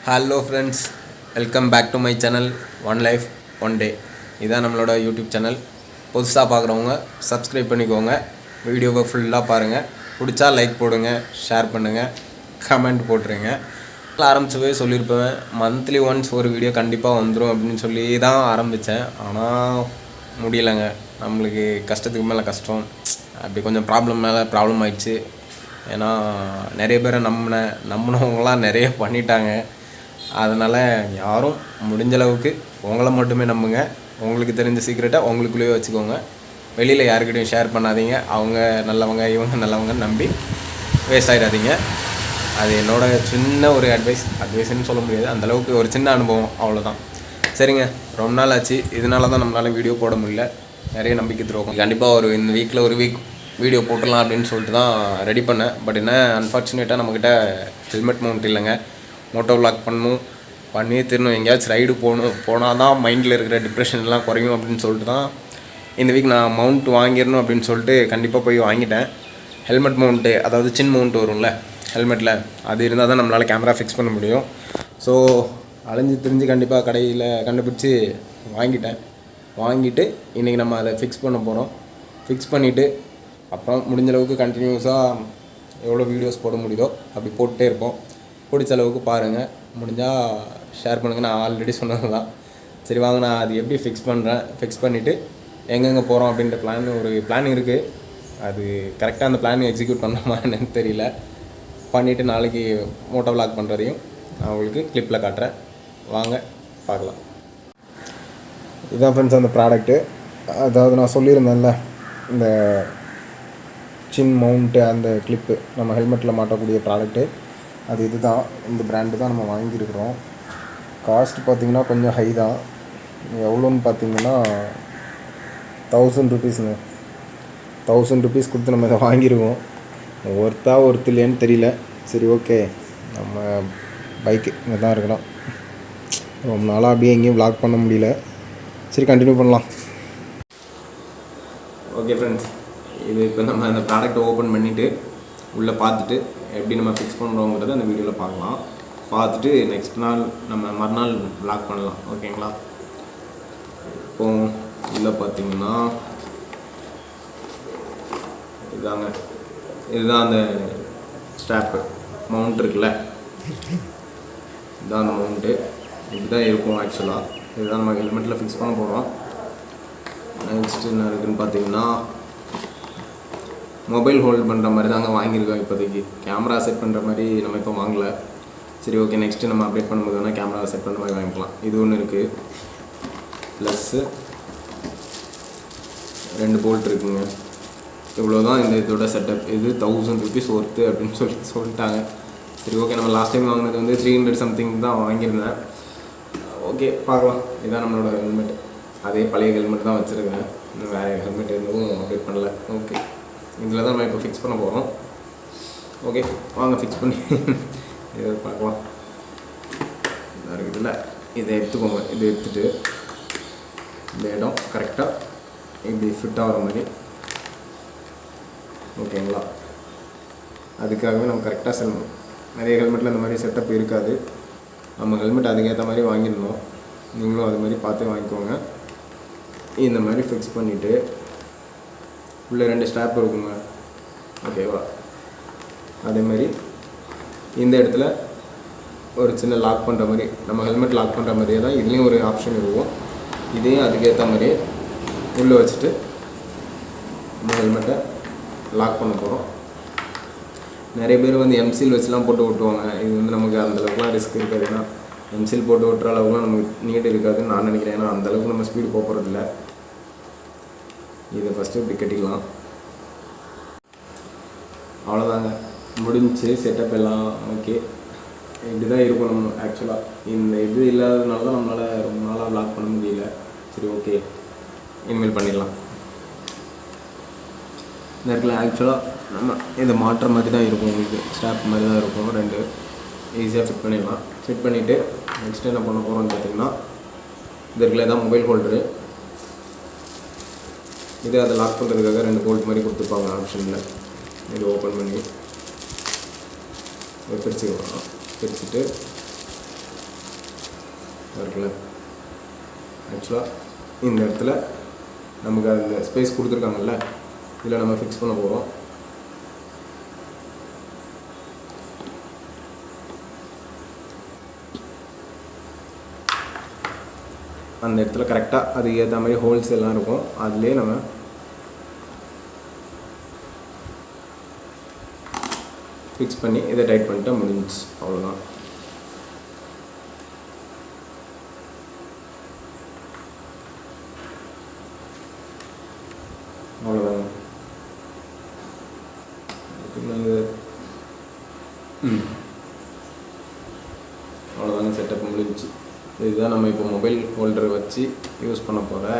Hello friends, welcome back to my channel one life one day. இதான் நம்மளோட YouTube channel. புதுசாக பார்க்குறவங்க subscribe பண்ணிக்கோங்க. வீடியோவை ஃபுல்லாக பாருங்கள். பிடிச்சா லைக் போடுங்க, ஷேர் பண்ணுங்கள், கமெண்ட் போட்டுருங்க. ஆரம்பிச்சவே சொல்லியிருப்பேன், மந்த்லி ஒன்ஸ் ஒரு வீடியோ கண்டிப்பாக வந்துடும் அப்படின்னு சொல்லி தான் ஆரம்பித்தேன். ஆனால் முடியலைங்க. நம்மளுக்கு கஷ்டத்துக்கு மேலே கஷ்டம், அப்படி கொஞ்சம் ப்ராப்ளம் ஆயிடுச்சு. ஏன்னா நிறைய பேரை நம்பினவங்களாம் நிறைய பண்ணிட்டாங்க. அதனால் யாரும் முடிஞ்சளவுக்கு உங்களை மட்டுமே நம்புங்க. உங்களுக்கு தெரிஞ்ச சீக்ரெட்டை உங்களுக்குள்ளேயே வச்சுக்கோங்க. வெளியில் யாருக்கிட்டையும் ஷேர் பண்ணாதீங்க. அவங்க நல்லவங்க இவங்க நல்லவங்கன்னு நம்பி வேஸ்ட் ஆகிடாதீங்க. அது என்னோடய சின்ன ஒரு அட்வைஸ்ன்னு சொல்ல முடியாது, அந்தளவுக்கு ஒரு சின்ன அனுபவம், அவ்வளோதான். சரிங்க, ரொம்ப நாள் ஆச்சு. இதனால தான் நம்மளால் வீடியோ போட முடியல. நிறைய நம்பிக்கை துரோகம். கண்டிப்பாக இந்த வீக்கில் ஒரு வீக் வீடியோ போட்டுடலாம் அப்படின்னு சொல்லிட்டு தான் ரெடி பண்ணேன். பட் என்ன அன்ஃபார்ச்சுனேட்டாக நம்மக்கிட்ட ஹெல்மெட் மவுண்ட் இல்லைங்க. மோட்டோ விளாக் பண்ணி திரும்ப எங்கேயாச்சும் ரைடு போனால் தான் மைண்டில் இருக்கிற டிப்ரெஷன்லாம் குறையும் அப்படின்னு சொல்லிட்டு தான் இந்த வீக் நான் மவுண்ட் வாங்கிடணும் அப்படின்னு சொல்லிட்டு கண்டிப்பாக போய் வாங்கிட்டேன். ஹெல்மெட் மவுண்ட்டு, அதாவது சின் மவுண்ட் வரும்ல ஹெல்மெட்டில், அது இருந்தால் தான் நம்மளால் கேமரா ஃபிக்ஸ் பண்ண முடியும். ஸோ அலைஞ்சு திரிஞ்சு கண்டிப்பாக கடையில் கண்டுபிடிச்சி வாங்கிட்டு இன்றைக்கி நம்ம அதை ஃபிக்ஸ் பண்ண போகிறோம். ஃபிக்ஸ் பண்ணிவிட்டு அப்புறம் முடிஞ்சளவுக்கு கண்டினியூஸாக எவ்வளோ வீடியோஸ் போட முடியுதோ அப்படி போட்டுகிட்டே இருப்போம். பிடிச்ச அளவுக்கு பாருங்கள், முடிஞ்சால் ஷேர் பண்ணுங்கள். நான் ஆல்ரெடி சொன்னது தான். சரி வாங்க, நான் அது எப்படி ஃபிக்ஸ் பண்ணிவிட்டு எங்கெங்கே போகிறோம் அப்படின்ற ஒரு பிளான் இருக்குது. அது கரெக்டாக அந்த பிளான் எக்ஸிக்யூட் பண்ணணுமா என்னன்னு தெரியல. பண்ணிவிட்டு நாளைக்கு மோட்டோ விளாக் பண்ணுறதையும் நான் உங்களுக்கு கிளிப்பில் காட்டுறேன். வாங்க பார்க்கலாம். இதுதான் ஃப்ரெண்ட்ஸ் அந்த ப்ராடக்ட்டு. அதாவது நான் சொல்லியிருந்தேன்ல, இந்த சின் மவுண்ட்டு, அந்த கிளிப்பு நம்ம ஹெல்மெட்டில் மாட்டக்கூடிய ப்ராடக்ட்டு, அது இதுதான். இந்த பிராண்டு தான் நம்ம வாங்கியிருக்கிறோம். காஸ்ட் பார்த்திங்கன்னா கொஞ்சம் ஹை தான். எவ்வளோன்னு பார்த்தீங்கன்னா 1000 ருபீஸுங்க. 1000 ருபீஸ் கொடுத்து நம்ம இதை வாங்கியிருக்கோம். ஒர்த்து இல்லையான்னு தெரியல. சரி ஓகே, நம்ம பைக்கு இங்கே தான் இருக்கலாம். ரொம்ப நாளாக அப்படியே எங்கேயும் விளாக் பண்ண முடியல. சரி கண்டினியூ பண்ணலாம். ஓகே ஃப்ரெண்ட்ஸ், இது இப்போ நம்ம அந்த ப்ராடக்ட்டை ஓப்பன் பண்ணிவிட்டு உள்ளே பார்த்துட்டு எப்படி நம்ம ஃபிக்ஸ் பண்ணுறோங்கிறத அந்த வீடியோவில் பார்க்கலாம். பார்த்துட்டு நெக்ஸ்ட் நாள் நம்ம மறுநாள் விளாக் பண்ணலாம். ஓகேங்களா? இப்போ உள்ளே பார்த்தீங்கன்னா இதுதான் அந்த ஸ்ட்ராப்பு மவுண்ட் இருக்குல்ல, இதுதான் அந்த மவுண்ட்டு. இப்படி தான் இருக்கும் ஆக்சுவலாக. இதுதான் நம்ம ஹெல்மெட்டில் ஃபிக்ஸ் பண்ண போகிறோம். நெக்ஸ்ட்டு என்ன இருக்குதுன்னு பார்த்தீங்கன்னா, மொபைல் ஹோல்ட் பண்ணுற மாதிரி தாங்க வாங்கியிருக்கோம் இப்போதைக்கு. கேமரா செட் பண்ணுற மாதிரி நம்ம இப்போ வாங்கலை. சரி ஓகே, நெக்ஸ்ட்டு நம்ம அப்டேட் பண்ணும்போது வேணால் கேமரா செட் பண்ணுற மாதிரி வாங்கிக்கலாம். இது ஒன்று இருக்குது. ப்ளஸ்ஸு 2 போல்ட் இருக்குங்க. இவ்வளோ தான் இதோட செட்டப். இது 1000 ருபீஸ் ஒர்த்து அப்படின்னு சொல்லிட்டாங்க. சரி ஓகே, நம்ம லாஸ்ட் டைம் வாங்கினது வந்து 300 சம்திங் தான் வாங்கியிருந்தேன். ஓகே பார்க்கலாம். இதுதான் நம்மளோட ஹெல்மெட். அதே பழைய ஹெல்மெட் தான் வச்சுருக்கேன். இன்னும் வேறு ஹெல்மெட் எதுவும் அப்டேட் பண்ணல. ஓகே, இதில் தான் நம்ம இப்போ ஃபிக்ஸ் பண்ண போகிறோம். ஓகே வாங்க ஃபிக்ஸ் பண்ணி இதை பார்க்கலாம். இதாக இருக்குதுல்ல, இதை எடுத்துக்கோங்க. இதை எடுத்துகிட்டு இந்த இடம் கரெக்டாக இப்படி ஃபிட் ஆகிற மாதிரி. ஓகேங்களா? அதுக்காகவே நம்ம கரெக்டாக செல்லணும். நிறைய ஹெல்மெட்டில் இந்த மாதிரி செட்டப் இருக்காது. நம்ம ஹெல்மெட் அதுக்கேற்ற மாதிரி வாங்கிடணும். நீங்களும் அது மாதிரி பார்த்து வாங்கிக்கோங்க. இந்த மாதிரி ஃபிக்ஸ் பண்ணிவிட்டு உள்ளே 2 ஸ்ட்ராப் இருக்குங்க. ஓகேவா? அதே மாதிரி இந்த இடத்துல ஒரு சின்ன லாக் பண்ணுற மாதிரி, நம்ம ஹெல்மெட் லாக் பண்ணுற மாதிரியே தான் இதுலேயும் ஒரு ஆப்ஷன் இருக்கும். இதையும் அதுக்கேற்ற மாதிரியே உள்ளே வச்சுட்டு நம்ம ஹெல்மெட்டை லாக் பண்ண போகிறோம். நிறைய பேர் வந்து எம்சில் வச்சுலாம் போட்டு விட்டுவாங்க. இது வந்து நமக்கு அந்தளவுக்குலாம் ரிஸ்க் இருக்காது. ஏன்னா எம்சில் போட்டு விட்டுற அளவுக்குலாம் நமக்கு நீட் இருக்காதுன்னு நான் நினைக்கிறேன். ஏன்னா அந்தளவுக்கு நம்ம ஸ்பீடு போகிறதில்ல. இதை ஃபஸ்ட்டு இப்படி கட்டிக்கலாம். அவ்வளோதாங்க, முடிஞ்சு செட்டப் எல்லாம் ஓகே. இப்படி தான் இருக்கும் நம்ம ஆக்சுவலாக. இந்த இது இல்லாததுனால தான் நம்மளால் ரொம்ப நாளாக விளாக் பண்ண முடியல. சரி ஓகே, இனிமேல் பண்ணிடலாம். இந்த இடத்துல ஆக்சுவலாக நம்ம இதை மாட்டுற மாதிரி தான் இருக்கும். உங்களுக்கு ஸ்டாப் மாதிரி தான் இருக்கும். 2 ஈஸியாக ஃபிட் பண்ணிடலாம். ஃபிட் பண்ணிவிட்டு நெக்ஸ்ட்டு என்ன பண்ண போகிறோம்னு பார்த்தீங்கன்னா, இது இருக்குல்ல, தான் மொபைல் ஹோல்டரு. இது அதை லாக் பண்ணுறதுக்காக 2 போல்ட் மாதிரி கொடுத்துருப்பாங்க ஆப்ஷனில். இது ஓப்பன் பண்ணி பிரிச்சுக்கலாம். பிரிச்சுட்டு இருக்குல்ல, ஆக்சுவலாக இந்த இடத்துல நமக்கு அந்த ஸ்பேஸ் கொடுத்துருக்காங்கல்ல, இதில் நம்ம ஃபிக்ஸ் பண்ண போகிறோம். அந்த இடத்துல கரெக்டாக அதுக்கு ஏற்ற மாதிரி ஹோல்ஸ் எல்லாம் இருக்கும். அதுலேயே நம்ம ஃபிக்ஸ் பண்ணி இதை டைட் பண்ணிட்டு முடிஞ்சிச்சு. அவ்வளோதான். அவ்வளோதாங்க. அவ்வளோதாங்க, செட்டப் முடிஞ்சிச்சு. இதுதான் நம்ம இப்போ மொபைல் ஹோல்டர் வச்சு யூஸ் பண்ண போகிற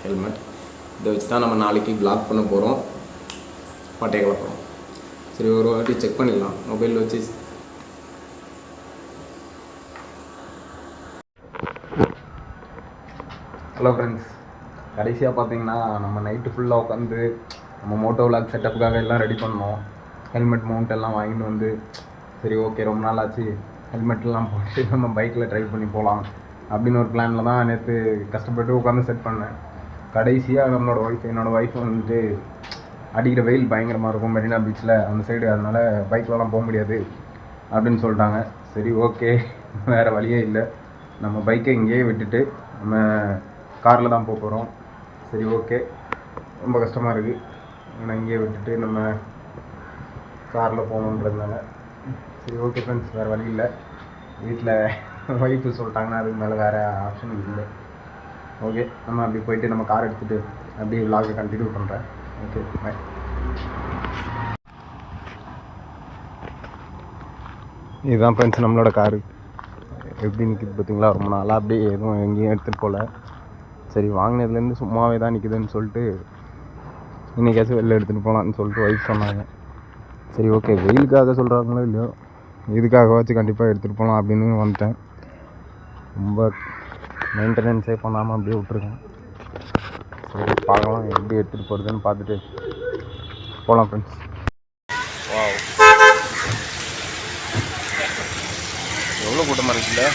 ஹெல்மெட். இதை வச்சு தான் நம்ம நாளைக்கு ப்ளாக் பண்ண போகிறோம், பட்டையை கிளப்புறோம். சரி, ஒரு வாட்டி செக் பண்ணிடலாம் மொபைல் வச்சு. ஹலோ ஃப்ரெண்ட்ஸ், கடைசியாக பார்த்தீங்கன்னா நம்ம நைட்டு ஃபுல்லாக உட்காந்து நம்ம மோட்டோ விளாக் செட்டப்புக்காக எல்லாம் ரெடி பண்ணோம். ஹெல்மெட் மவுண்ட் எல்லாம் வாங்கிட்டு வந்து, சரி ஓகே ரொம்ப நாள் ஆச்சு, ஹெல்மெட்லாம் போட்டு நம்ம பைக்கில் ட்ரைவ் பண்ணி போகலாம் அப்படின்னு ஒரு பிளானில் தான் நேற்று கஷ்டப்பட்டு உட்காந்து செட் பண்ணேன். கடைசியாக என்னோடய ஒய்ஃப் வந்துட்டு அடிக்கிற வெயில் பயங்கரமாக இருக்கும் மெரினா பீச்சில் அந்த சைடு, அதனால் பைக்லலாம் போக முடியாது அப்படின்னு சொல்லிட்டாங்க. சரி ஓகே, வேறு வழியே இல்லை, நம்ம பைக்கை இங்கேயே விட்டுட்டு நம்ம காரில் தான் போக போகிறோம். சரி ஓகே, ரொம்ப கஷ்டமாக இருக்குது, ஆனால் இங்கேயே விட்டுட்டு நம்ம காரில் போகணுன்றதுனால சரி ஓகே ஃப்ரெண்ட்ஸ், வேறு வழி இல்லை. வீட்டில் ஒய்ஃபு சொல்லிட்டாங்கன்னா அதுக்கு மேலே வேறு ஆப்ஷன் இல்லை. ஓகே, நம்ம அப்படி போயிட்டு நம்ம கார் எடுத்துகிட்டு அப்படியே விலாகை கண்டினியூ பண்ணுறேன். Okay bye. இதுதான் ஃப்ரெண்ட்ஸ் நம்மளோட காரு எப்படி நிற்கிது பார்த்தீங்களா. ரொம்ப நாளாக அப்படியே எதுவும் எங்கேயும் எடுத்துகிட்டு போகல. சரி, வாங்கினதுலேருந்து சும்மாவே தான் நிற்கிதுன்னு சொல்லிட்டு இன்றைக்காச்சும் வெளில எடுத்துகிட்டு போகலான்னு சொல்லிட்டு ஒய்ஃப் சொன்னாங்க. சரி ஓகே, வெயிலுக்காக சொல்கிறாங்களோ இல்லையோ, இதுக்காகவாச்சும் கண்டிப்பாக எடுத்துகிட்டு போகலாம் அப்படின்னு வந்துட்டேன். ரொம்ப மெயின்டெனன்ஸே பண்ணாமல் அப்படியே விட்ருக்கேன். சரி பார்க்கலாம் எப்படி எடுத்துகிட்டு போகிறதுன்னு பார்த்துட்டு போகலாம் ஃப்ரெண்ட்ஸ். வாவ், எவ்வளோ கூட்டமாக இருக்குல்ல.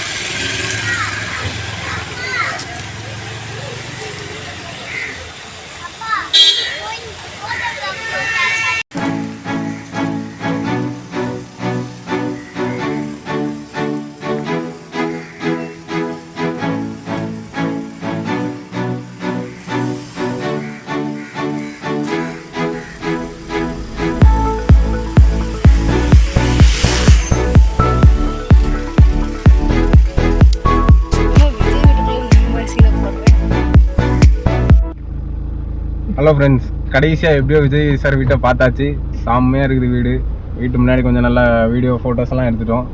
ஹலோ ஃப்ரெண்ட்ஸ், கடைசியாக எப்படியோ விஜய் சார் வீட்டை பார்த்தாச்சு. செம்மையாக இருக்குது வீடு. வீட்டு முன்னாடி கொஞ்சம் நல்லா வீடியோ ஃபோட்டோஸ்லாம் எடுத்துட்டோம்.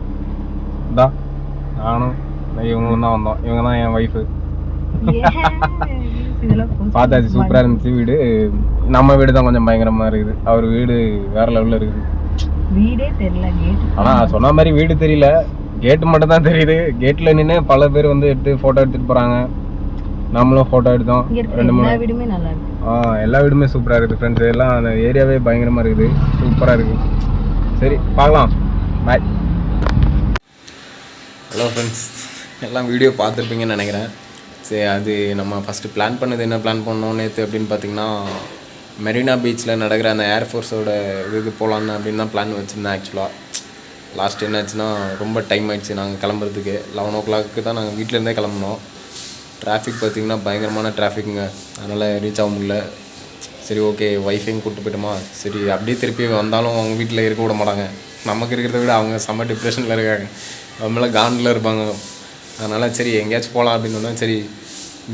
இதான் நானும் இவங்களும் தான் வந்தோம். இவங்க தான் என் ஒய்ஃபு. பார்த்தாச்சு, சூப்பராக இருந்துச்சு வீடு. நம்ம வீடு தான் கொஞ்சம் பயங்கரமாக இருக்குது. அவர் வீடு வேறு லெவலில் இருக்குது. வீடே தெரியல, ஆனால் சொன்ன மாதிரி வீடு தெரியல, கேட்டு மட்டும் தான் தெரியுது. கேட்டில் நின்று பல பேர் வந்து ஃபோட்டோ எடுத்துகிட்டு போகிறாங்க. நம்மளும் ஃபோட்டோ எடுத்தோம். 2-3 வீடுமே நல்லா இருக்கு. எல்லா வீடுமே சூப்பராக இருக்குது ஃப்ரெண்ட்ஸ். எல்லாம் அந்த ஏரியாவே பயங்கரமாக இருக்குது, சூப்பராக இருக்குது. சரி பார்க்கலாம், பாய். ஹலோ ஃப்ரெண்ட்ஸ், எல்லாம் வீடியோ பார்த்துருப்பீங்கன்னு நினைக்கிறேன். சரி, அது நம்ம ஃபஸ்ட்டு பிளான் பண்ணது என்ன பிளான் பண்ணோம் நேற்று அப்படின்னு பார்த்தீங்கன்னா, மெரினா பீச்சில் நடக்கிற அந்த ஏர்ஃபோர்ஸோட இதுக்கு போகலான்னு அப்படின்னு தான் பிளான் வச்சுருந்தேன். ஆக்சுவலாக லாஸ்ட் என்னாச்சுன்னா ரொம்ப டைம் ஆகிடுச்சு நாங்கள் கிளம்புறதுக்கு. 11 o'clock தான் நாங்கள் வீட்டிலேருந்தே கிளம்புனோம். டிராஃபிக் பார்த்திங்கன்னா பயங்கரமான டிராஃபிக்குங்க, அதனால் ரீச் ஆக முடியல. சரி ஓகே, ஒய்ஃபையும் கூப்பிட்டு போயிட்டோமா. சரி அப்படியே திருப்பி வந்தாலும் அவங்க வீட்டில் இருக்க விட மாட்டாங்க. நமக்கு இருக்கிறத விட அவங்க செம்ம டிப்ரெஷனில் இருக்காங்க, நம்மளாம் காண்டில் இருப்பாங்க. அதனால் சரி எங்கேயாச்சும் போகலாம் அப்படின்னு சொன்னால், சரி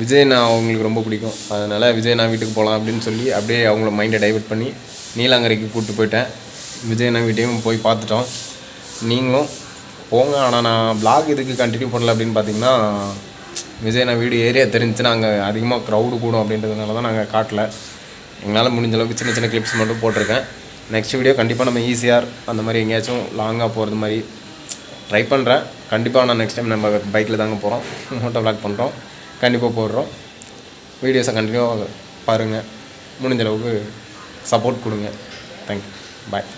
விஜய்னா அவங்களுக்கு ரொம்ப பிடிக்கும், அதனால் விஜய்னா வீட்டுக்கு போகலாம் அப்படின்னு சொல்லி அப்படியே அவங்கள மைண்டை டைவர்ட் பண்ணி நீலாங்கரைக்கு கூப்பிட்டு போயிட்டேன். விஜய்னா வீட்டையும் போய் பார்த்துட்டோம். நீங்களும் போங்க, ஆனால் நான் ப்ளாக் இதுக்கு கண்டினியூ பண்ணல அப்படின்னு பார்த்தீங்கன்னா, விஜய்னா வீடு ஏரியா தெரிஞ்சுன்னா அங்கே அதிகமாக க்ரௌடு கூடும் அப்படின்றதுனால தான் நாங்கள் காட்டல. எங்களால் முடிஞ்ச அளவுக்கு சின்ன சின்ன கிளிப்ஸ் மட்டும் போட்டிருக்கேன். நெக்ஸ்ட் வீடியோ கண்டிப்பாக நம்ம ஈஸியாக அந்த மாதிரி எங்கேயாச்சும் லாங்காக போகிறது மாதிரி ட்ரை பண்ணுறேன். கண்டிப்பாக நான் நெக்ஸ்ட் டைம் நம்ம பைக்கில் தாங்க போகிறோம், மோட்டோ விளாக் பண்ணுறோம், கண்டிப்பாக போடுறோம். வீடியோஸை கண்டினியூவாக பாருங்கள், முடிஞ்ச அளவுக்கு சப்போர்ட் கொடுங்க. தேங்க்யூ, பாய்.